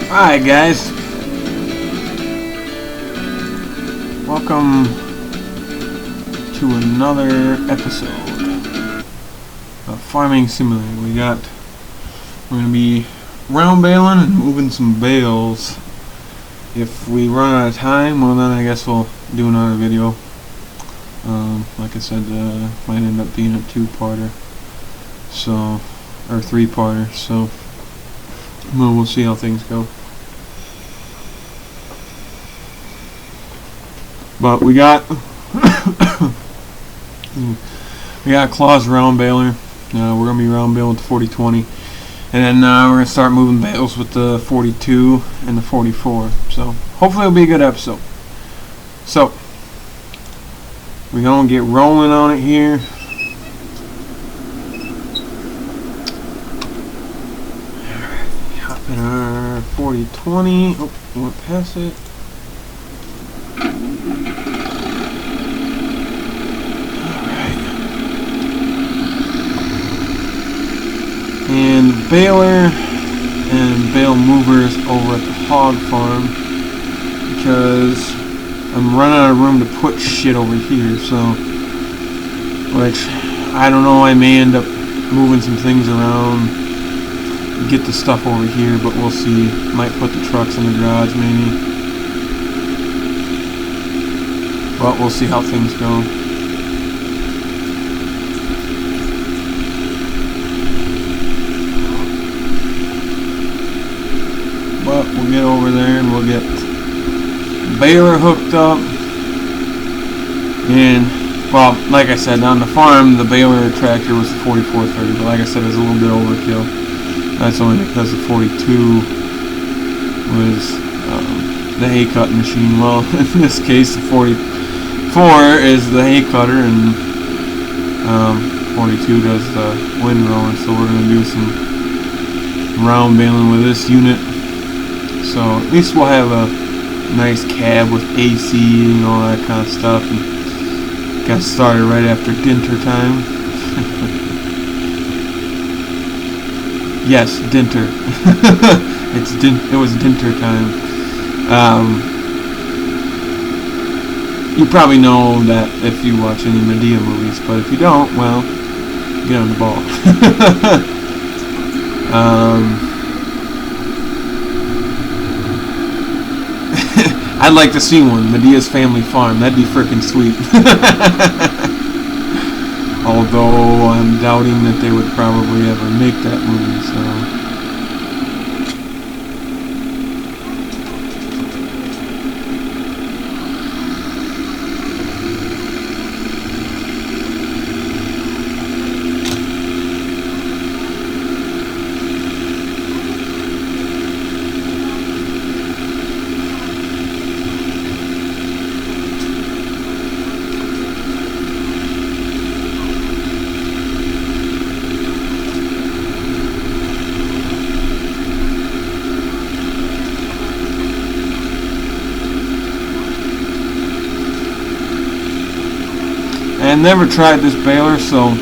Alright guys, welcome to another episode of Farming Simulator. We're going to be round baling and moving some bales. If we run out of time, well then I guess we'll do another video. Like I said, might end up being a two-parter, so, or three-parter, so we'll see how things go. But we got Claw's round baler. We're gonna be round baling with the 4020, and then we're gonna start moving bales with the 42 and the 44. So hopefully it'll be a good episode. So we're gonna get rolling on it here. Hop in our 4020. Oh, went past it. And baler and bale movers over at the hog farm, because I'm running out of room to put shit over here, so, which I don't know, I may end up moving some things around, get the stuff over here, but we'll see. Might put the trucks in the garage maybe, but we'll see how things go. But we'll get over there and we'll get baler hooked up. And, well, like I said, on the farm, the baler tractor was the 4430, but like I said, it's a little bit overkill. That's only because the 42 was the hay cutting machine. Well, in this case, the 44 is the hay cutter, and 42 does the windrow, and so we're going to do some round baling with this unit. So at least we'll have a nice cab with AC and all that kind of stuff. And got started right after dinner time. Yes, dinner. It was dinner time. You probably know that if you watch any Medea movies, but if you don't, well, get on the ball. I'd like to see one, Medea's Family Farm. That'd be freaking sweet. Although I'm doubting that they would probably ever make that movie, so. I never tried this baler, so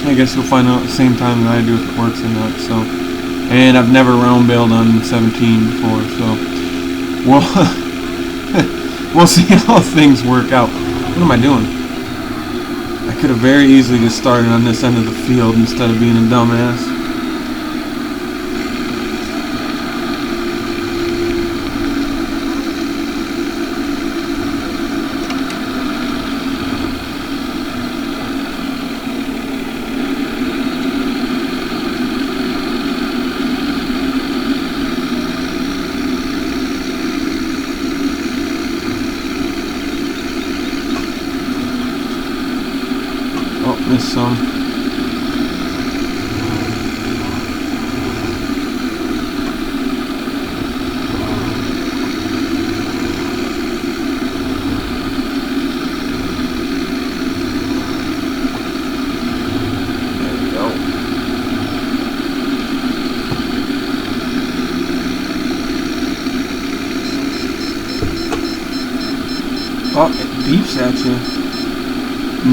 I guess we'll find out at the same time that I do if it works or not. So, and I've never round baled on 17 before, so we'll see how things work out. What am I doing? I could have very easily just started on this end of the field instead of being a dumbass. Missed some. There we go. Oh, it beeps at you.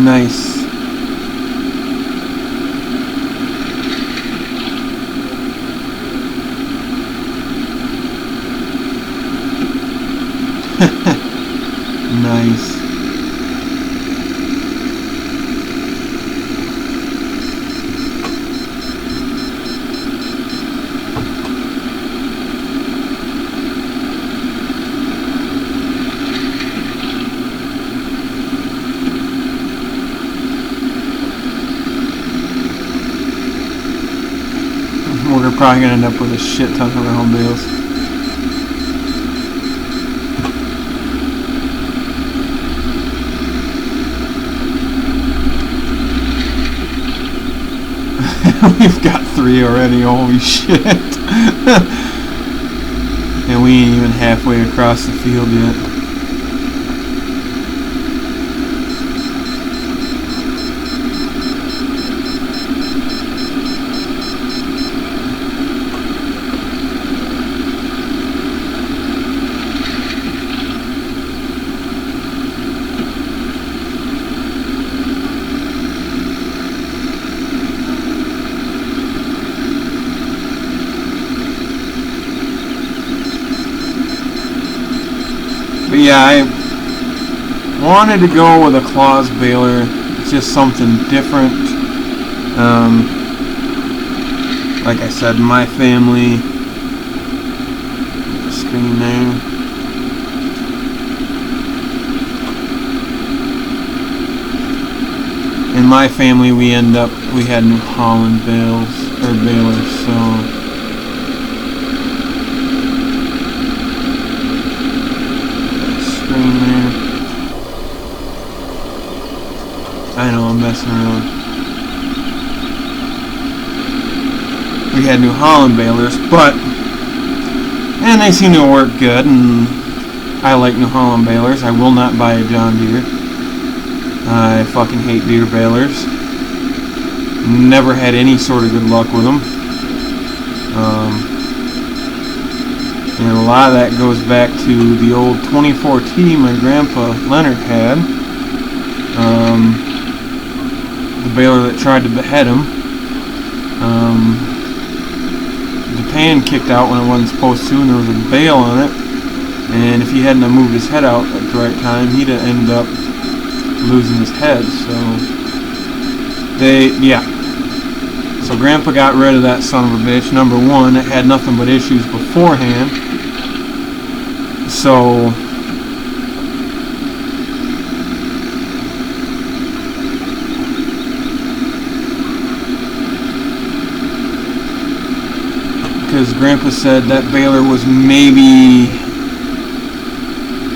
Nice. probably gonna end up with a shit ton of round bales. We've got 3 already, holy shit. And we ain't even halfway across the field yet. But yeah, I wanted to go with a claws baler. It's just something different. Like I said, my family, screen there. In my family, we had New Holland balers, so. I know, I'm messing around. We had New Holland balers, and they seem to work good, and I like New Holland balers. I will not buy a John Deere. I fucking hate Deere balers. Never had any sort of good luck with them. And a lot of that goes back to the old 24T my grandpa Leonard had. The baler that tried to behead him. The pan kicked out when it wasn't supposed to, and there was a bale on it. And if he hadn't moved his head out at the right time, he'd have ended up losing his head. So Grandpa got rid of that son of a bitch. Number one, it had nothing but issues beforehand. So because Grandpa said that baler was maybe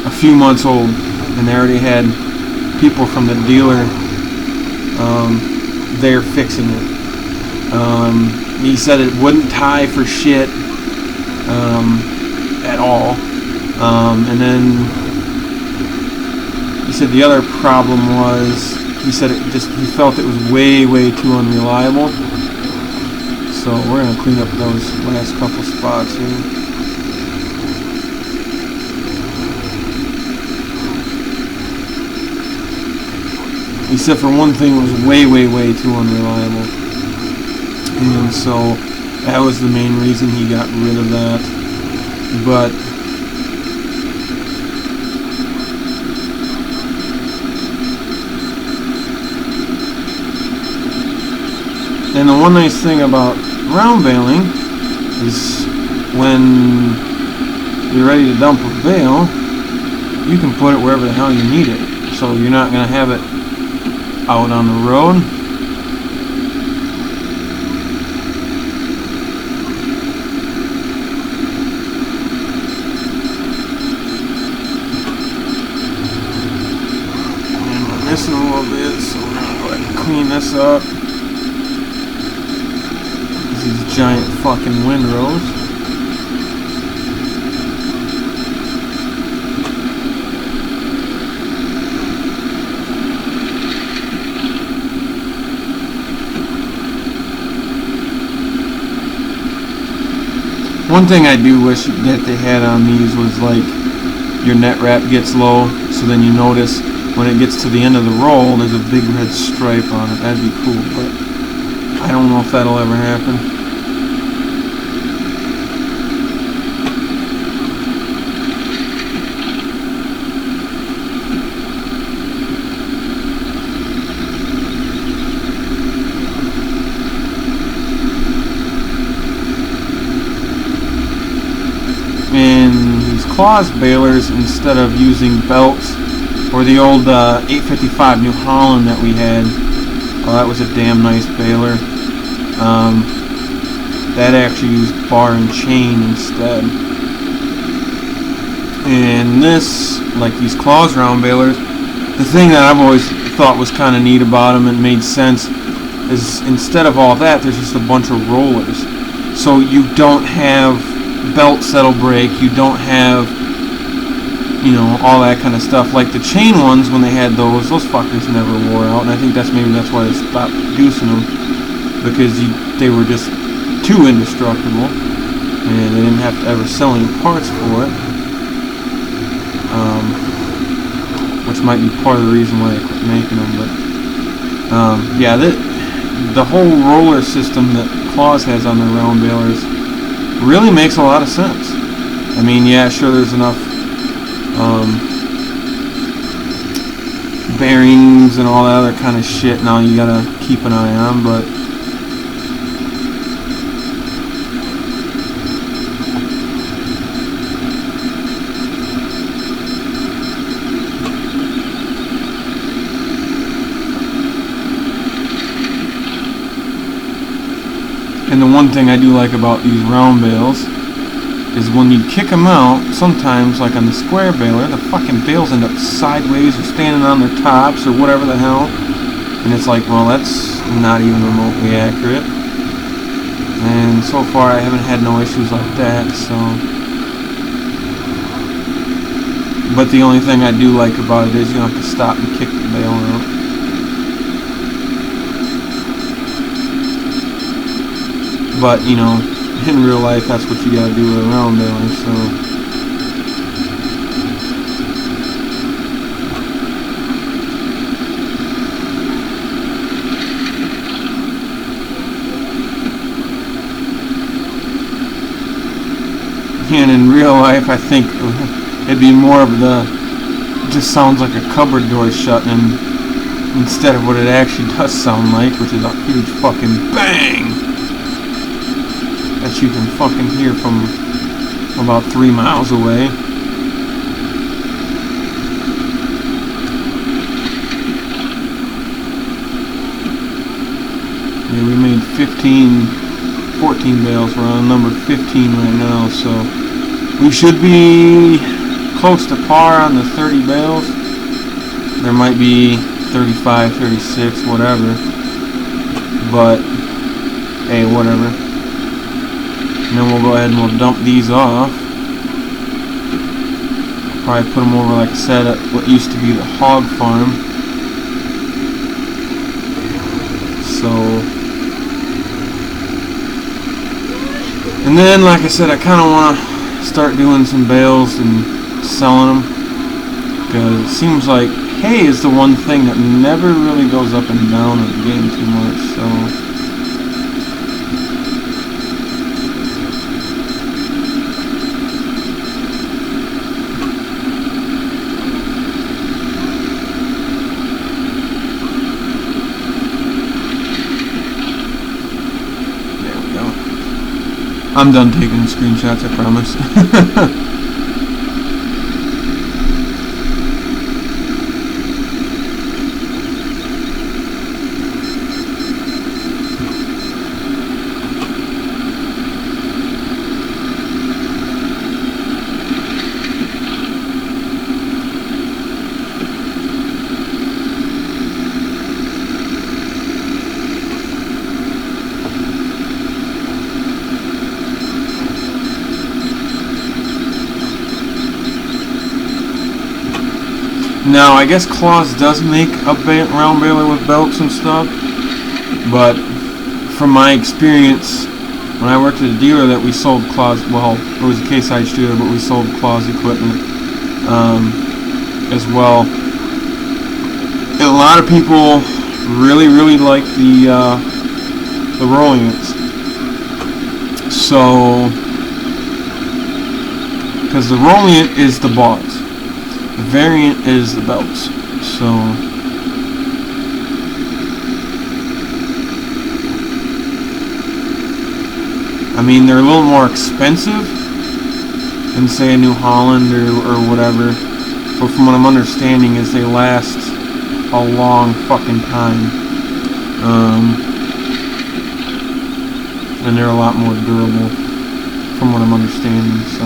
a few months old, and they already had people from the dealer there fixing it. He said it wouldn't tie for shit at all. And then he said the other problem was, he said he felt it was way too unreliable. So we're going to clean up those last couple spots here. He said for one thing it was way too unreliable. And so that was the main reason he got rid of that. But and the one nice thing about round baling is when you're ready to dump a bale, you can put it wherever the hell you need it. So you're not going to have it out on the road. And we're missing a little bit, so we're going to go ahead and clean this up. These giant fucking windrows. One thing I do wish that they had on these was like your net wrap gets low, so then you notice when it gets to the end of the roll there's a big red stripe on it. That'd be cool, but I don't know if that'll ever happen. And these claws balers, instead of using belts or the old 855 New Holland that we had, oh, that was a damn nice baler. that actually used bar and chain instead. And this, like these claws round balers, the thing that I've always thought was kind of neat about them and made sense is instead of all that, there's just a bunch of rollers. So you don't have belts that'll break, you don't have, you know, all that kind of stuff. Like the chain ones, when they had those fuckers never wore out, and I think that's why they stopped producing them, because they were just too indestructible, and they didn't have to ever sell any parts for it. Which might be part of the reason why they quit making them, but yeah, the whole roller system that Claws has on their round balers really makes a lot of sense. I mean, yeah, sure, there's enough bearings and all that other kind of shit now you gotta keep an eye on, but and the one thing I do like about these round bales is when you kick them out, sometimes, like on the square baler, the fucking bales end up sideways or standing on their tops or whatever the hell. And it's like, well, that's not even remotely accurate. And so far I haven't had no issues like that, so. But the only thing I do like about it is you don't have to stop and kick the bale out. But, you know, in real life, that's what you gotta do with a round baler, so. And in real life, I think it'd be more of it just sounds like a cupboard door shutting instead of what it actually does sound like, which is a huge fucking bang that you can fucking hear from about 3 miles away. Yeah, we made 14 bales. We're on number 15 right now, so we should be close to par on the 30 bales. There might be 35, 36, whatever, but hey, whatever. And then we'll go ahead and we'll dump these off. Probably put them over, like I said, at what used to be the hog farm. So, and then, like I said, I kind of want to start doing some bales and selling them, because it seems like hay is the one thing that never really goes up and down in the game too much. So. I'm done taking screenshots, I promise. Now, I guess Claws does make a round baler with belts and stuff, but from my experience, when I worked at a dealer that we sold Claws, well, it was a CaseIH dealer, but we sold Claws equipment as well. And a lot of people really like the Rollants. So, because the Rollant is the bars. The variant is the belts. So, I mean, they're a little more expensive than, say, a New Holland or whatever. But from what I'm understanding is they last a long fucking time. and they're a lot more durable from what I'm understanding, so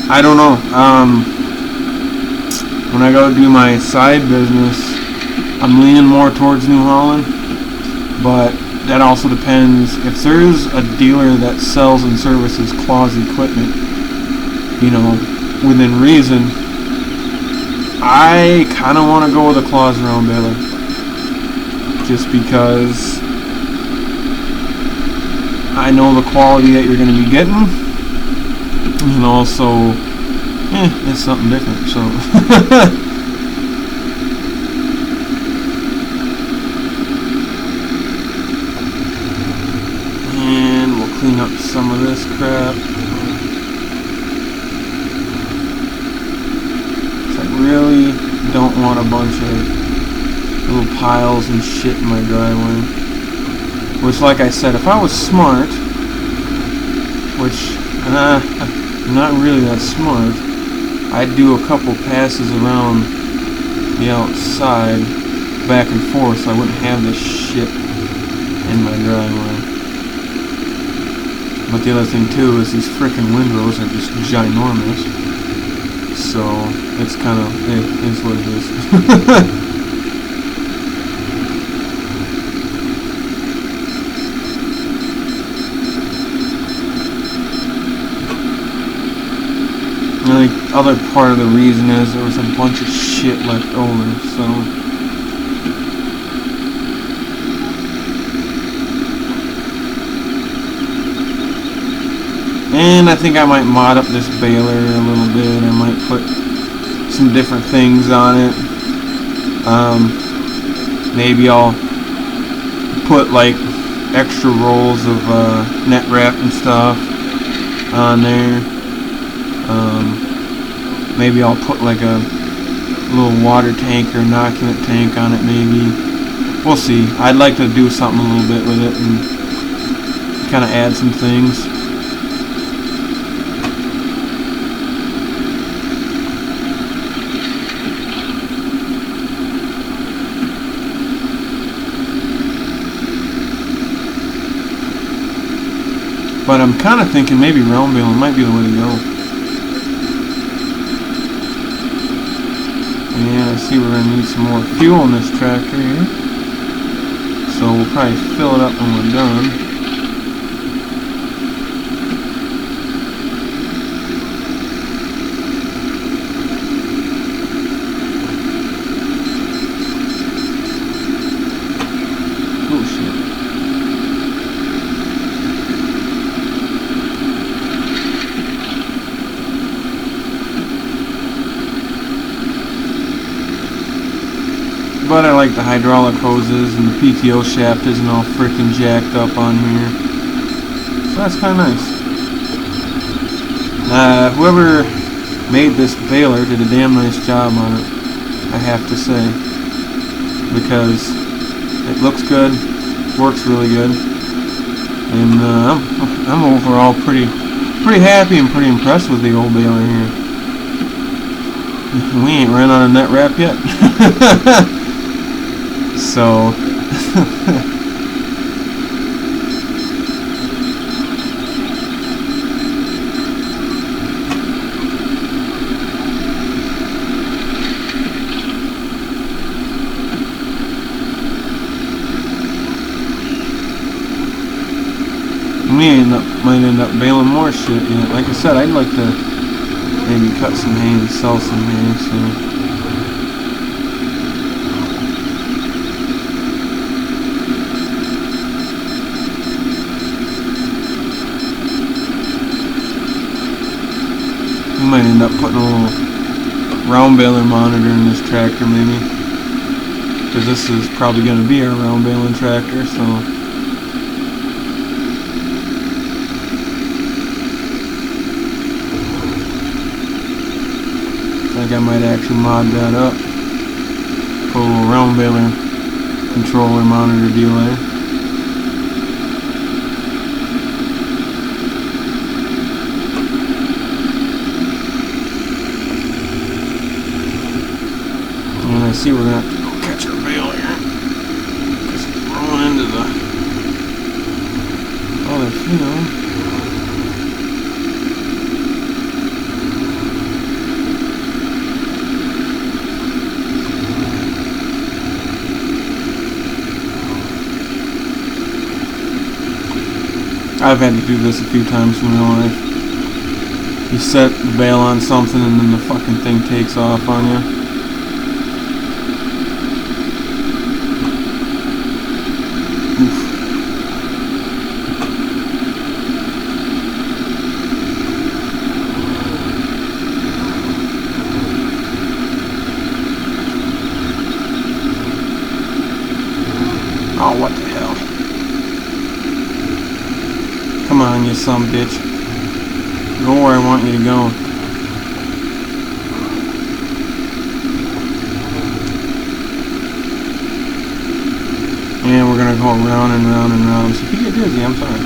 I don't know. When I go to do my side business, I'm leaning more towards New Holland, but that also depends. If there's a dealer that sells and services claws equipment, you know, within reason, I kind of want to go with a claws round baler, just because I know the quality that you're going to be getting, and also, it's something different, so. And we'll clean up some of this crap. So I really don't want a bunch of little piles and shit in my driveway. Which, like I said, if I was smart, which, I'm not really that smart, I'd do a couple passes around the outside, back and forth, so I wouldn't have this shit in my driveway. But the other thing too is these frickin' windrows are just ginormous, so it's kind of, it is what it is. And the other part of the reason is there was a bunch of shit left over, so. And I think I might mod up this baler a little bit. I might put some different things on it. Maybe I'll put like extra rolls of net wrap and stuff on there. Maybe I'll put like a little water tank or inoculant tank on it, maybe. We'll see. I'd like to do something a little bit with it and kind of add some things. But I'm kind of thinking maybe round baling might be the way to go. And I see we're going to need some more fuel in this tractor here. So we'll probably fill it up when we're done. Oh shit. But I like the hydraulic hoses, and the PTO shaft isn't all freaking jacked up on here. So that's kind of nice. Whoever made this baler did a damn nice job on it, I have to say. Because it looks good, works really good. And I'm overall pretty happy and pretty impressed with the old baler here. We ain't ran out of net wrap yet. So might end up baling more shit yet. Like I said, I'd like to maybe cut some hay and sell some hay, so. We might end up putting a little round baler monitor in this tractor, maybe, because this is probably going to be our round baling tractor, so. I think I might actually mod that up. Put a little round baler controller monitor deal there. see, we're gonna have to go catch our bale here. Because it's rolling into the other field. I've had to do this a few times in real life. You set the bale on something and then the fucking thing takes off on you. Oof. Oh, what the hell. Come on, you son of a bitch. Go where I want you to go. And we're gonna go round and round and round. So if you get dizzy, I'm sorry.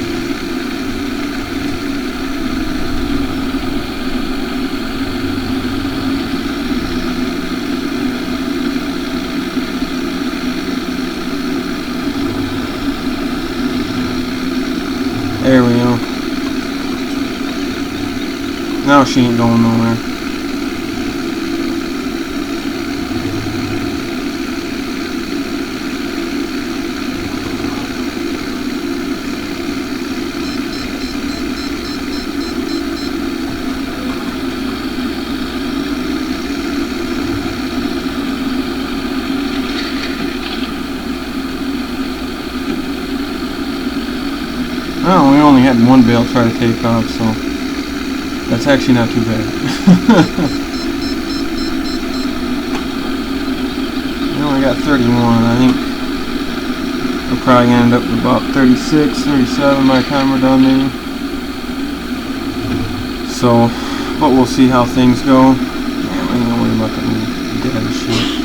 There we go. Now she ain't going nowhere. Oh, we only had one bale try to take off, so that's actually not too bad. We only got 31. I think we're probably going to end up with about 36, 37 by the time we're done, maybe. So, but we'll see how things go. Yeah, we ain't gonna worry about that little dead shit.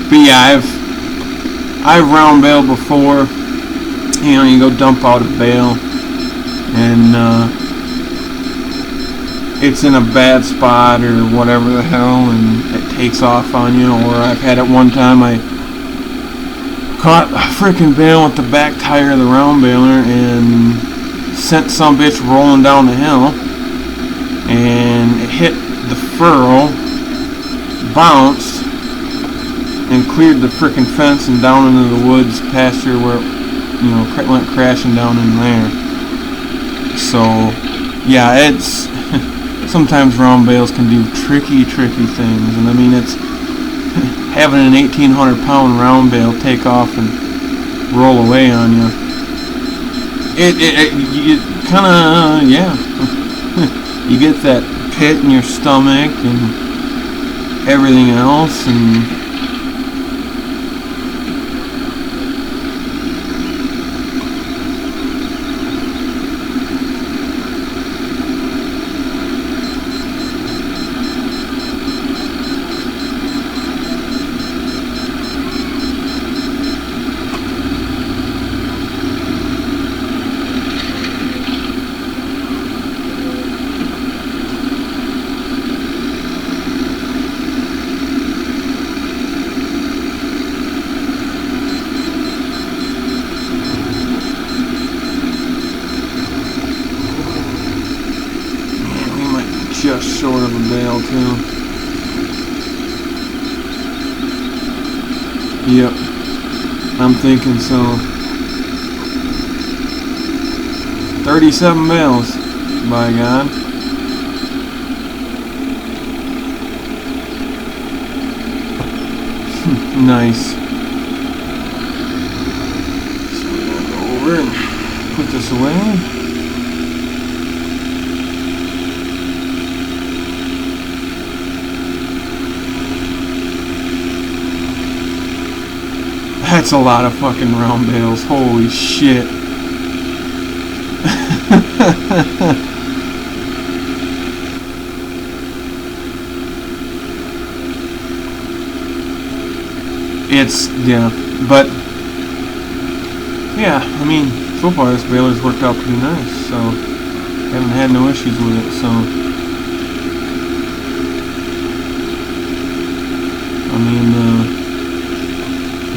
But yeah, I've round baled before. You know, you go dump out a bale and it's in a bad spot or whatever the hell, and it takes off on you. Or I've had it one time, I caught a freaking bale with the back tire of the round baler and sent some bitch rolling down the hill, and it hit the furrow, bounced, and cleared the frickin' fence and down into the woods pasture where, you know, went crashing down in there. So, yeah, it's sometimes round bales can do tricky things, and I mean, it's having an 1,800-pound round bale take off and roll away on you. You kind of, yeah, you get that pit in your stomach and everything else, and just short of a bale too. Yep, I'm thinking so. 37 bales, by God. Nice. So we're gonna go over and put this away. That's a lot of fucking round bales. Holy shit. It's, yeah, but yeah, I mean, so far this baler's worked out pretty nice, so haven't had no issues with it. So I mean,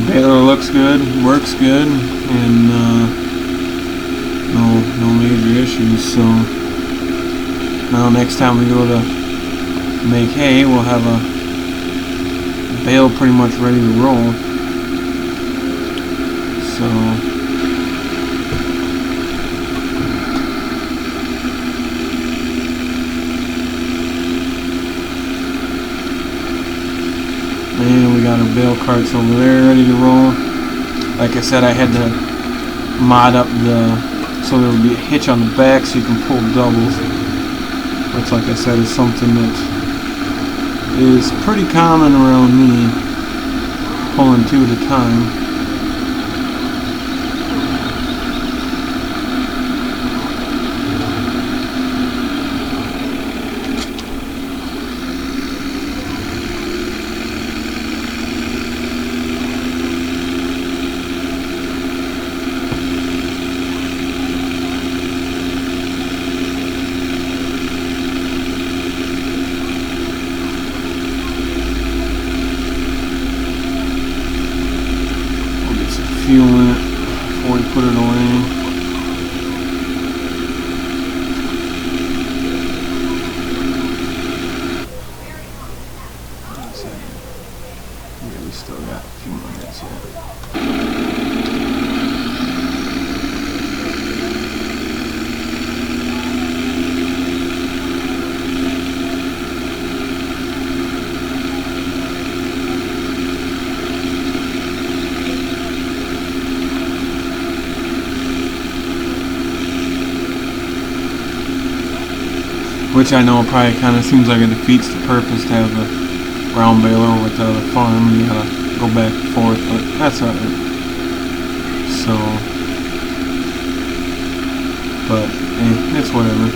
baler looks good, works good, and no major issues. So now next time we go to make hay, we'll have a bale pretty much ready to roll. So and we got our bale carts over there ready to roll. Like I said, I had to mod up so there would be a hitch on the back so you can pull doubles, which, like I said, is something that is pretty common around me, pulling two at a time. Fuel in it before we put it away. Yeah, we still got a few more minutes yet. Which I know probably kind of seems like it defeats the purpose to have a round baler with the other farm. You gotta go back and forth, but that's alright. So, but it's whatever.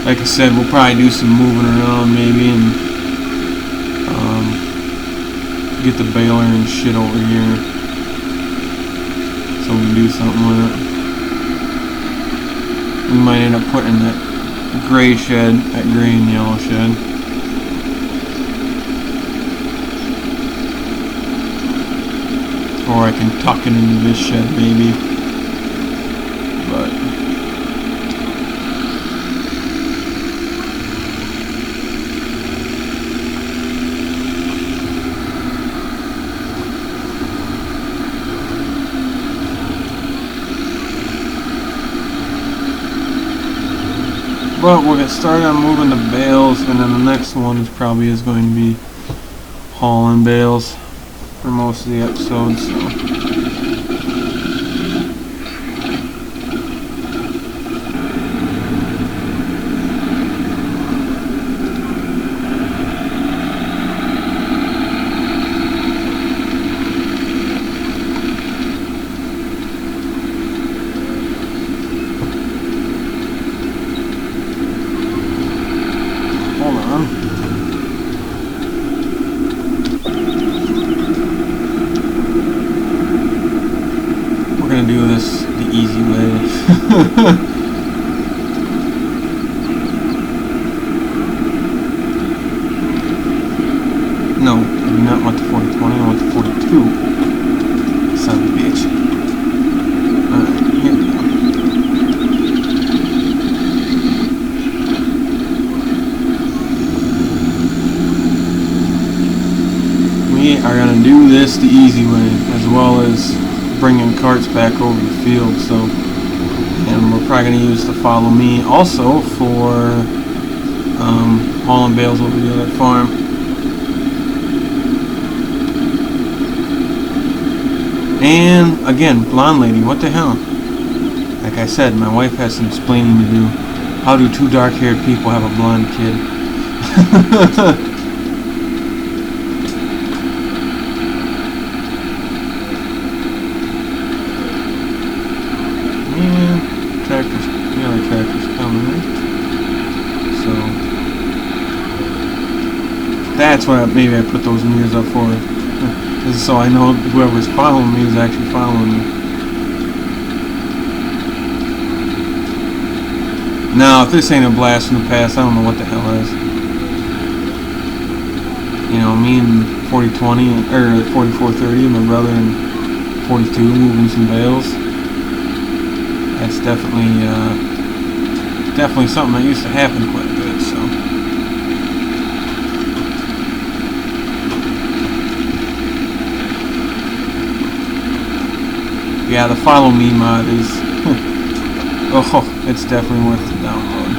Like I said, we'll probably do some moving around maybe and get the baler and shit over here so we can do something with it. We might end up putting that gray shed, that gray and yellow shed. Or I can tuck it into this shed maybe. But we'll get started on moving the bales, and then the next one is probably going to be hauling bales for most of the episodes. So. Do this the easy way. No, I do not want the 40-20, I want the 42. Son of a bitch. Alright, here we go. We are going to do this the easy way, as well as bringing carts back over the field. So, and we're probably going to use the follow me also for hauling bales over to the other farm. And again, blonde lady, what the hell? Like I said, my wife has some explaining to do. How do two dark-haired people have a blonde kid? That's why maybe I put those mirrors up for. This is so I know whoever's following me is actually following me. Now, if this ain't a blast from the past, I don't know what the hell is. You know, me and 4020 or 4430, my brother and 42 moving some bales. That's definitely something that used to happen quite a bit. So. Yeah, the follow me mod is oh, it's definitely worth the download.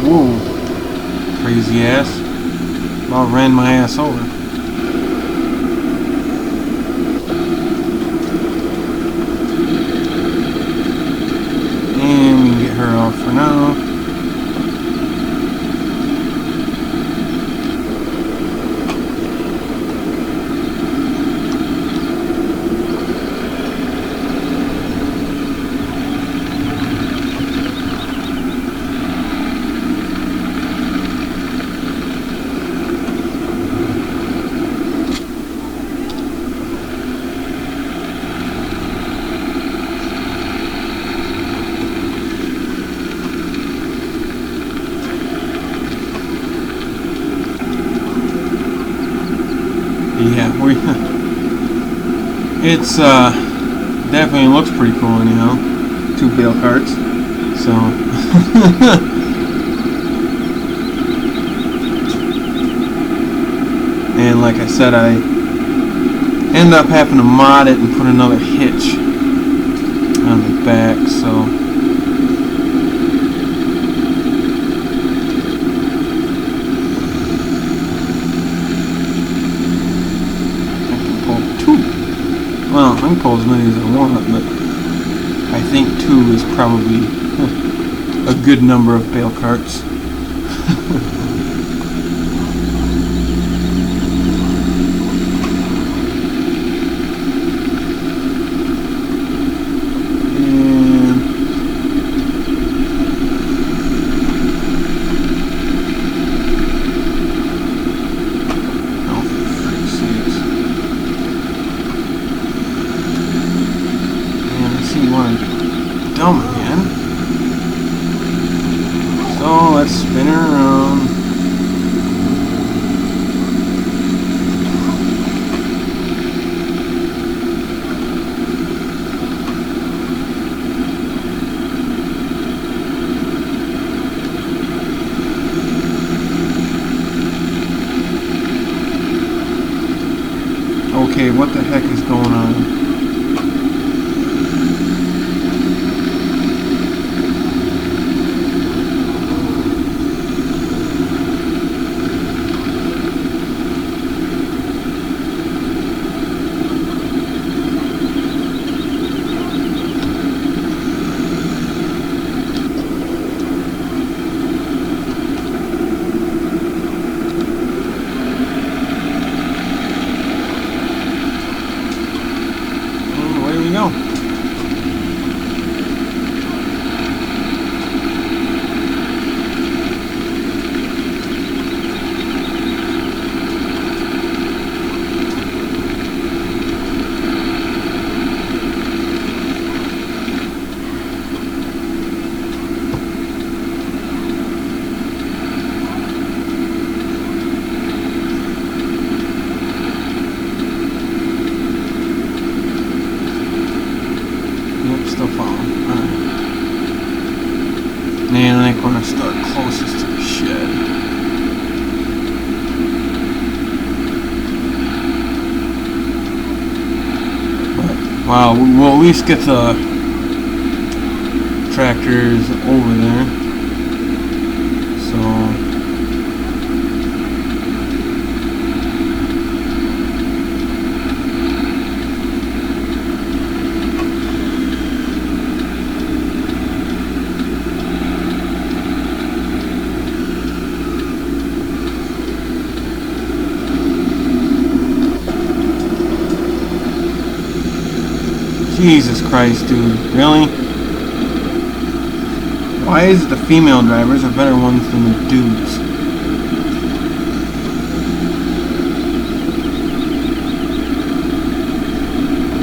Whoa, crazy ass. About ran my ass over. And we can get her off for now. Yeah, it's definitely looks pretty cool anyhow. 2 bale carts, so and like I said, I end up having to mod it and put another hitch on the back, so well, I can pull as many as I want, but I think 2 is probably a good number of bale carts. Dumb again. So let's spin her around. Okay, what the heck is going on? And I think we're going to start closest to the shed. But, wow, we'll at least get the tractors over there. Jesus Christ, dude. Really? Why is it the female drivers are better ones than the dudes?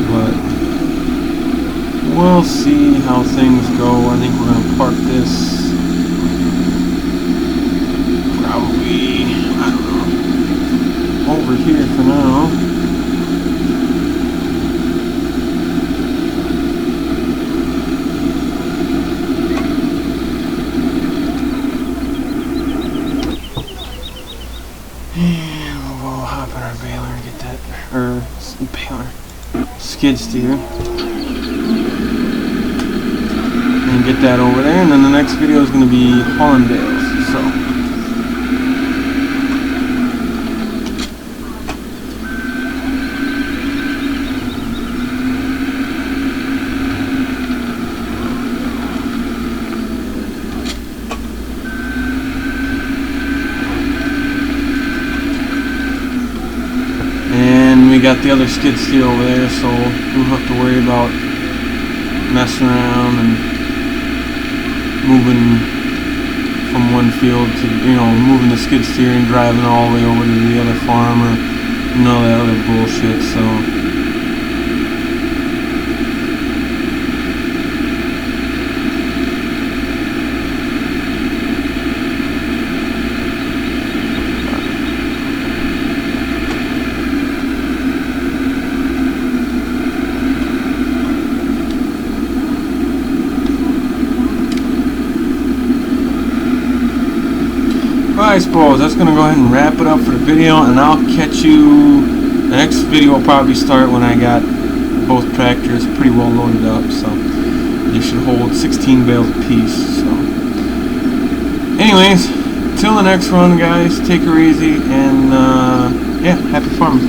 But we'll see how things go. I think we're going to park this probably, I don't know, over here for now. Skid steer and get that over there, and then the next video is going to be Holland bales. So we got the other skid steer over there, so we don't have to worry about messing around and moving from one field to, moving the skid steer and driving all the way over to the other farm or all that other bullshit. So I suppose that's going to go ahead and wrap it up for the video, and I'll catch you. The next video will probably start when I got both tractors pretty well loaded up, so they should hold 16 bales apiece. So anyways, till the next one, guys, take her easy, and yeah, happy farming.